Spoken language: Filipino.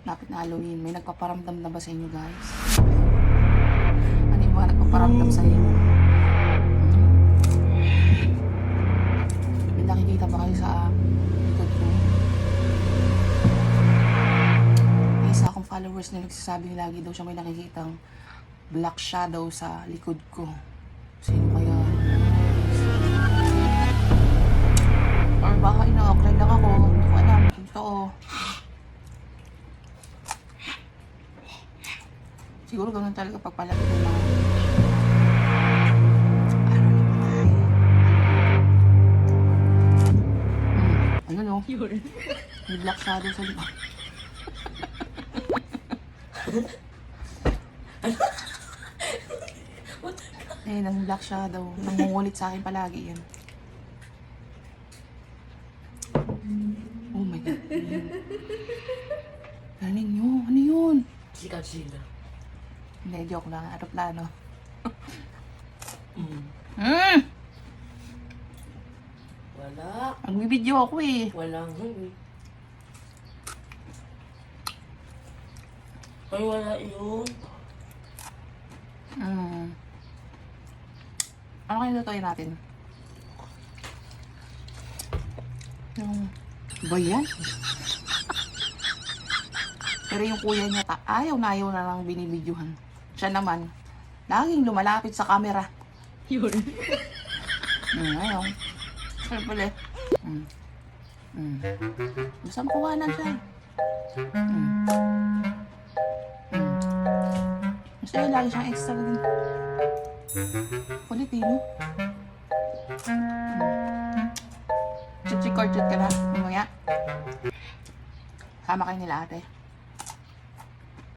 Lapit na Halloween. May nagpaparamdam na ba sa inyo, guys? Ano yung mga nagpaparamdam sa inyo? May nakikita ba kayo sa likod ko? May isa akong followers na nagsasabing lagi daw siya may nakikitang black shadow sa likod ko. Sino kaya? Or baka ina-awkward lang ako. Hindi ko alam. Totoo. Siguro ganun talaga pagpalapit ng mga araw na patay. Ayun o. May black shadow sa likod. Ayun, ang black shadow. Nangungulit sa akin palagi yan. Oh my God. Galing nyo. Ano yun? Si Godzilla. Hindi, joke lang. Aeroplano. Wala. Magbibideo ako eh. Walang Ay, wala yun. Ano kayo lutuin natin? Yung... Ba yan? Pero yung kuya niya, ayaw na lang binibidyohan. Siya naman, laging lumalapit sa camera. Yun. Ayaw. Ano pala? Basta makuhanan siya. Basta yun, lagi siyang extra din. Kulit eh, no? Chit-chit-chit ka na, mamaya. Sama kayo nila ate.